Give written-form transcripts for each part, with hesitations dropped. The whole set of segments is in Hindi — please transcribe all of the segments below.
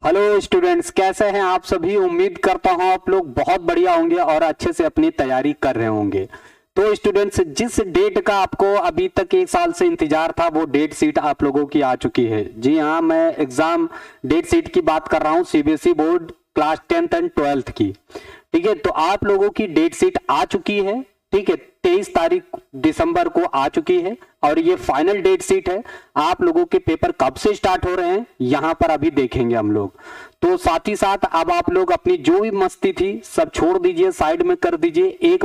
हेलो स्टूडेंट्स, कैसे हैं आप सभी। उम्मीद करता हूं आप लोग बहुत बढ़िया होंगे और अच्छे से अपनी तैयारी कर रहे होंगे। तो स्टूडेंट्स, जिस डेट का आपको अभी तक 1 साल से इंतजार था वो डेट शीट आप लोगों की आ चुकी है। जी हाँ, मैं एग्जाम डेट शीट की बात कर रहा हूँ, CBSE board class 10th and 12th की। ठीक है, तो आप लोगों की डेट शीट आ चुकी है। ठीक है, 23 तारीख दिसंबर को आ चुकी है और ये फाइनल डेट शीट है। आप लोगों के पेपर कब से स्टार्ट हो रहे हैं यहां पर अभी देखेंगे हम लोग। तो साथ ही साथ अब आप लोग अपनी जो भी मस्ती थी सब छोड़ दीजिए, साइड में कर दीजिए 1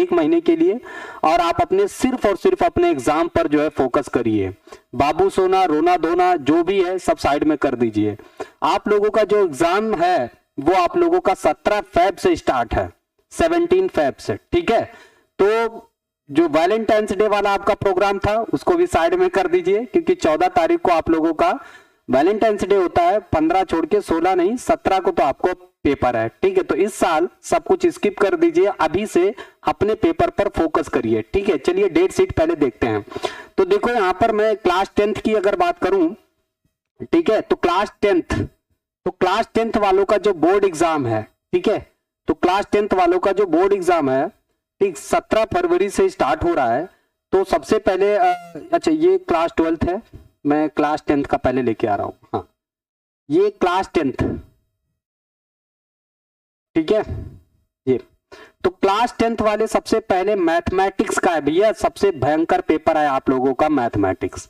महीने के लिए, और आप अपने सिर्फ और सिर्फ अपने एग्जाम पर जो है फोकस करिए। बाबू सोना रोना धोना जो भी है सब साइड में कर दीजिए। आप लोगों का जो एग्जाम है वो आप लोगों का 17 फेब से स्टार्ट है, 17 फेब से। ठीक है, तो जो वैलेंटाइंस डे वाला आपका प्रोग्राम था उसको भी साइड में कर दीजिए, क्योंकि 14 तारीख को आप लोगों का वैलेंटाइंस डे होता है। 15 छोड़ के 16 नहीं, 17 को तो आपको पेपर है। ठीक है, तो इस साल सब कुछ स्किप कर दीजिए, अभी से अपने पेपर पर फोकस करिए। ठीक है, चलिए डेट शीट पहले देखते हैं। तो देखो यहां पर मैं क्लास 10th की अगर बात करूं, ठीक है, तो क्लास 10th वालों का जो बोर्ड एग्जाम है, ठीक है, तो क्लास 10th वालों का जो बोर्ड एग्जाम है, ठीक, 17 फरवरी से स्टार्ट हो रहा है। तो सबसे पहले अच्छा, ये क्लास 12th है, मैं क्लास 10th का पहले लेके आ रहा हूं। हाँ, ये क्लास 10th, ठीक है, ये तो क्लास 10th वाले सबसे पहले मैथमेटिक्स का है भैया, सबसे भयंकर पेपर है आप लोगों का मैथमेटिक्स।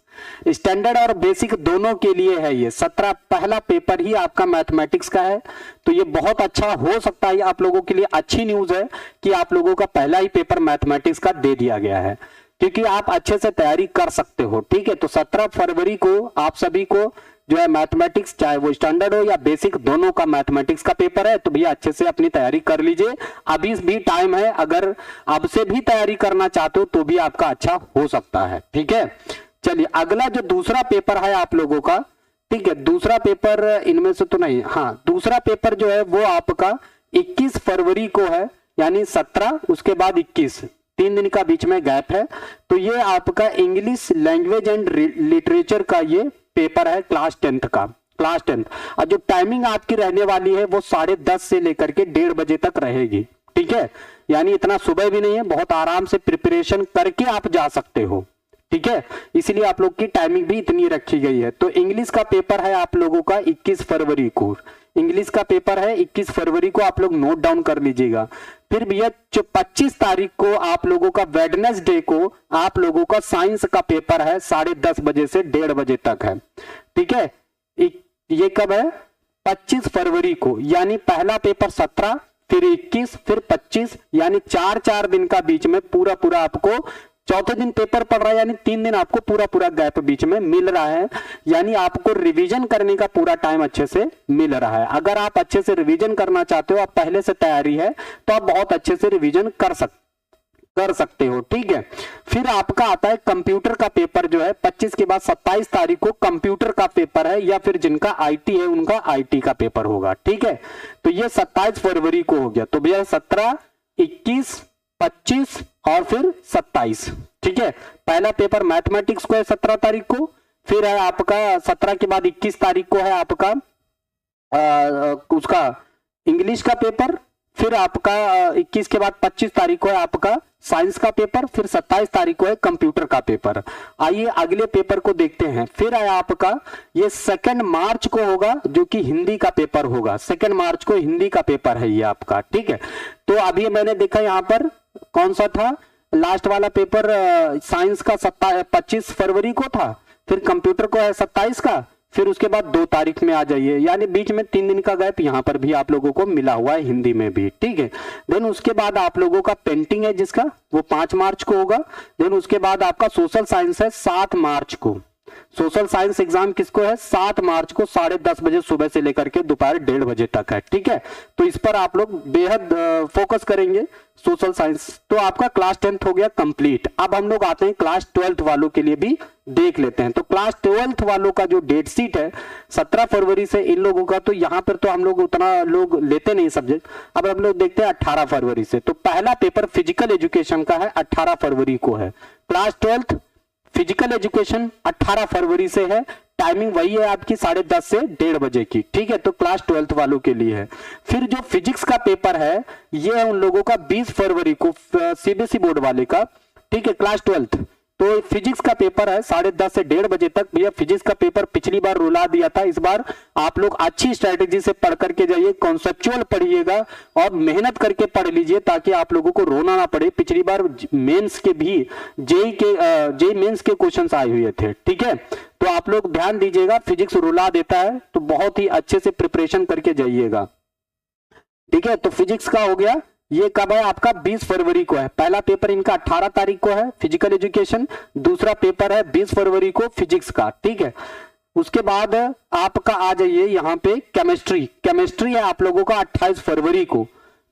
स्टैंडर्ड और बेसिक दोनों के लिए है ये 17 पहला पेपर ही आपका मैथमेटिक्स का है। तो ये बहुत अच्छा हो सकता है, आप लोगों के लिए अच्छी न्यूज है कि आप लोगों का पहला ही पेपर मैथमेटिक्स का दे दिया गया है, क्योंकि आप अच्छे से तैयारी कर सकते हो। ठीक है, तो 17 फरवरी को आप सभी को जो है मैथमेटिक्स, चाहे वो स्टैंडर्ड हो या बेसिक, दोनों का मैथमेटिक्स का पेपर है। तो भैया अच्छे से अपनी तैयारी कर लीजिए, अभी भी टाइम है। अगर अब से भी तैयारी करना चाहते हो तो भी आपका अच्छा हो सकता है। ठीक है, चलिए अगला जो दूसरा पेपर है आप लोगों का, ठीक है, दूसरा पेपर इनमें से तो नहीं, हाँ, दूसरा पेपर जो है वो आपका 21 फरवरी को है, यानी 17 उसके बाद 21, 3 दिन का बीच में गैप है। तो ये आपका इंग्लिश लैंग्वेज एंड लिटरेचर का ये पेपर है क्लास 10th का, क्लास 10th। और जो टाइमिंग आपकी रहने वाली है वो 10:30 से लेकर के 1:30 बजे तक रहेगी। ठीक है, यानी इतना सुबह भी नहीं है, बहुत आराम से प्रिपरेशन करके आप जा सकते हो। ठीक है, इसलिए आप लोग की टाइमिंग भी इतनी रखी गई है। तो इंग्लिश का पेपर है आप लोगों का 21 फरवरी को, इंग्लिश का पेपर है 21 फरवरी को, आप लोग नोट डाउन कर लीजिएगा। फिर भैया 25 तारीख को आप लोगों का वेडनेसडे को आप लोगों का साइंस का पेपर है, 10:30 बजे से 1:30 बजे तक है। ठीक है, ये कब है? 25 फरवरी को, यानी पहला पेपर 17, फिर 21, फिर 25, यानी 4 दिन का बीच में पूरा आपको चौथे दिन पेपर पड़ रहा है, यानी 3 दिन आपको पूरा गैप बीच में मिल रहा है, यानी आपको रिवीजन करने का पूरा टाइम अच्छे से मिल रहा है। अगर आप अच्छे से रिवीजन करना चाहते हो, आप पहले से तैयारी है, तो आप बहुत अच्छे से रिवीजन कर सकते हो। ठीक है, फिर आपका आता है कंप्यूटर का पेपर, जो है 25 के बाद 27 तारीख को कंप्यूटर का पेपर है, या फिर जिनका आईटी है उनका आईटी का पेपर होगा। ठीक है, तो ये 27 फरवरी को हो गया। तो भैया 17, 21, 25 और फिर 27। ठीक है, पहला पेपर मैथमेटिक्स को है 17 तारीख को, फिर है आपका 17 के बाद 21 तारीख को है आपका उसका इंग्लिश का पेपर, फिर आपका 21 के बाद 25 तारीख को है आपका साइंस का पेपर, फिर 27 तारीख को है कंप्यूटर का पेपर। आइए अगले पेपर को देखते हैं। फिर है आपका ये 2 मार्च को होगा, जो कि हिंदी का पेपर होगा। 2 मार्च को हिंदी का पेपर है ये आपका। ठीक है, तो अभी मैंने देखा यहाँ पर कौन सा था लास्ट वाला पेपर, साइंस का 25 फरवरी को था, फिर कंप्यूटर को है 27 का, फिर उसके बाद 2 तारीख में आ जाइए, यानी बीच में 3 दिन का गैप यहाँ पर भी आप लोगों को मिला हुआ है हिंदी में भी। ठीक है, देन उसके बाद आप लोगों का पेंटिंग है जिसका, वो 5 मार्च को होगा। देन उसके बाद आपका सोशल साइंस है 7 मार्च को। सोशल साइंस एग्जाम किसको है? 7 मार्च को 10:30 बजे सुबह से लेकर के दोपहर 1:30 बजे तक है। ठीक है, तो इस पर आप लोग बेहद फोकस करेंगे सोशल साइंस। तो आपका क्लास 10th हो गया कंप्लीट। अब हम लोग आते हैं क्लास 12th वालों के लिए भी देख लेते हैं। तो क्लास 12th वालों का जो डेट शीट है 17 फरवरी से इन लोगों का, तो यहाँ पर तो हम लोग उतना लोग लेते नहीं सब्जेक्ट। अब हम लोग देखते हैं 18 फरवरी से। तो पहला पेपर फिजिकल एजुकेशन का है, 18 फरवरी को है। क्लास 12th फिजिकल एजुकेशन 18 फरवरी से है, टाइमिंग वही है आपकी 10:30 से 1:30 बजे की, ठीक है। तो क्लास 12th वालों के लिए है। फिर जो फिजिक्स का पेपर है ये है उन लोगों का 20 फरवरी को, सीबीएसई बोर्ड वाले का, ठीक है, क्लास 12th। तो फिजिक्स का पेपर है 10:30 से 1:30 बजे तक। भैया फिजिक्स का पेपर पिछली बार रुला दिया था, इस बार आप लोग अच्छी स्ट्रेटेजी से पढ़ करके जाइए, कॉन्सेप्चुअल पढ़िएगा और मेहनत करके पढ़ लीजिए ताकि आप लोगों को रोना ना पड़े। पिछली बार मेंस के भी जेई मेंस के क्वेश्चंस आए हुए थे, ठीक है। तो आप लोग ध्यान दीजिएगा, फिजिक्स रुला देता है तो बहुत ही अच्छे से प्रिपरेशन करके जाइएगा, ठीक है। तो फिजिक्स का हो गया, ये कब है आपका 20 फरवरी को है। पहला पेपर इनका 18 तारीख को है फिजिकल एजुकेशन, दूसरा पेपर है 20 फरवरी को फिजिक्स का, ठीक है। उसके बाद आपका आ जाइए यहाँ पे केमिस्ट्री है आप लोगों का 28 फरवरी को,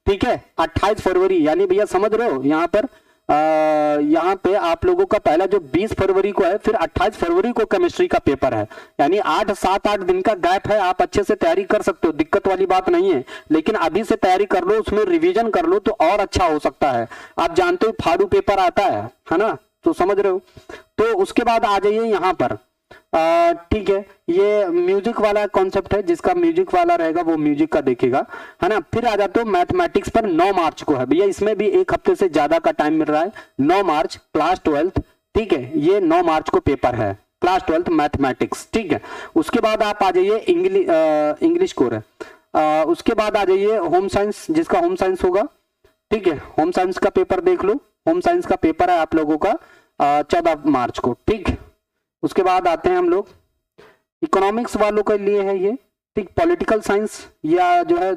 ठीक है। 28 फरवरी यानी भैया समझ रहे हो यहाँ पर यहाँ पे आप लोगों का पहला जो 20 फरवरी को है, फिर 28 फरवरी को केमिस्ट्री का पेपर है, यानी 7-8 दिन का गैप है। आप अच्छे से तैयारी कर सकते हो, दिक्कत वाली बात नहीं है, लेकिन अभी से तैयारी कर लो, उसमें रिवीजन कर लो तो और अच्छा हो सकता है। आप जानते हो फाड़ू पेपर आता है ना, तो समझ रहे हो। तो उसके बाद आ जाइए यहाँ पर, ठीक है, ये म्यूजिक वाला कॉन्सेप्ट है, जिसका म्यूजिक वाला रहेगा वो म्यूजिक का देखेगा, है ना। फिर आ जाते हो मैथमेटिक्स पर, 9 मार्च को है भैया, इसमें भी एक हफ्ते से ज्यादा का टाइम मिल रहा है। 9 मार्च क्लास 12th, ठीक है, ये 9 मार्च को पेपर है क्लास 12th मैथमेटिक्स, ठीक है। उसके बाद आप आ जाइए इंग्लिश कोर है। उसके बाद आ जाइए होम साइंस, जिसका होम साइंस होगा, ठीक है। होम साइंस का पेपर देख लो, होम साइंस का पेपर है आप लोगों का 14 मार्च को, ठीक। उसके बाद आते हैं हम लोग इकोनॉमिक्स वालों के लिए है ये, ठीक। पॉलिटिकल साइंस या जो है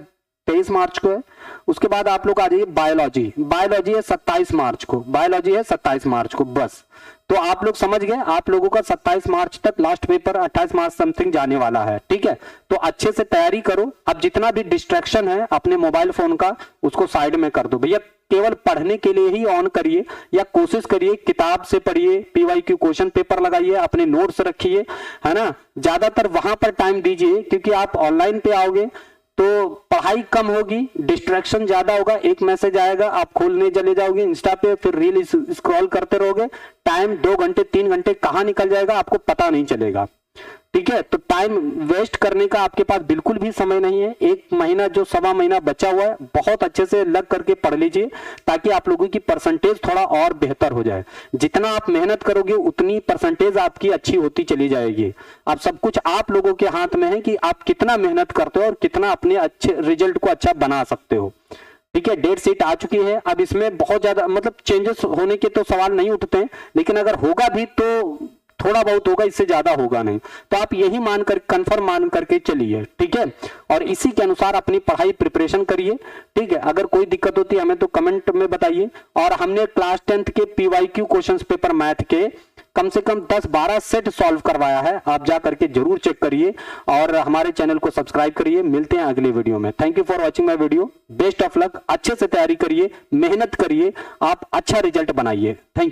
23 मार्च को है। उसके बाद आप लोग आ जाइए बायोलॉजी है 27 मार्च को, बायोलॉजी है 27 मार्च को, बस। तो आप लोग समझ गए, आप लोगों का 27 मार्च तक लास्ट पेपर 28 मार्च समथिंग जाने वाला है, ठीक है। तो अच्छे से तैयारी करो। अब जितना भी डिस्ट्रैक्शन है अपने मोबाइल फोन का उसको साइड में कर दो भैया, केवल पढ़ने के लिए ही ऑन करिए, या कोशिश करिए किताब से पढ़िए, पीवाईक्यू क्वेश्चन पेपर लगाइए, अपने नोट्स रखिए, है ना। ज्यादातर वहां पर टाइम दीजिए, क्योंकि आप ऑनलाइन पे आओगे तो पढ़ाई कम होगी, डिस्ट्रैक्शन ज्यादा होगा। एक मैसेज आएगा, आप खोलने चले जाओगे इंस्टा पे, फिर रील स्क्रॉल करते रहोगे, टाइम 2 घंटे 3 घंटे कहाँ निकल जाएगा आपको पता नहीं चलेगा, ठीक है। तो टाइम वेस्ट करने का आपके पास बिल्कुल भी समय नहीं है। 1 महीना जो 1.25 महीना बचा हुआ है, बहुत अच्छे से लग करके पढ़ लीजिए ताकि आप लोगों की परसेंटेज थोड़ा और बेहतर हो जाए। जितना आप मेहनत करोगे उतनी परसेंटेज आपकी अच्छी होती चली जाएगी। अब सब कुछ आप लोगों के हाथ में है कि आप कितना मेहनत करते हो और कितना अपने अच्छे रिजल्ट को अच्छा बना सकते हो, ठीक है। डेट शीट आ चुकी है, अब इसमें बहुत ज्यादा मतलब चेंजेस होने के तो सवाल नहीं उठते हैं, लेकिन अगर होगा भी तो थोड़ा बहुत होगा, इससे ज्यादा होगा नहीं। तो आप यही मानकर कंफर्म मान करके चलिए, ठीक है। और इसी के अनुसार अपनी पढ़ाई प्रिपरेशन करिए, ठीक है। अगर कोई दिक्कत होती है हमें तो कमेंट में बताइए। और हमने क्लास 10th के पीवाईक्यू क्वेश्चंस पेपर मैथ के कम से कम 10-12 सेट सॉल्व करवाया है, आप जा करके जरूर चेक करिए और हमारे चैनल को सब्सक्राइब करिए। मिलते हैं अगले वीडियो में। Thank you for watching my video. Best of luck, अच्छे से तैयारी करिए, मेहनत करिए, आप अच्छा रिजल्ट बनाइए। Thank you.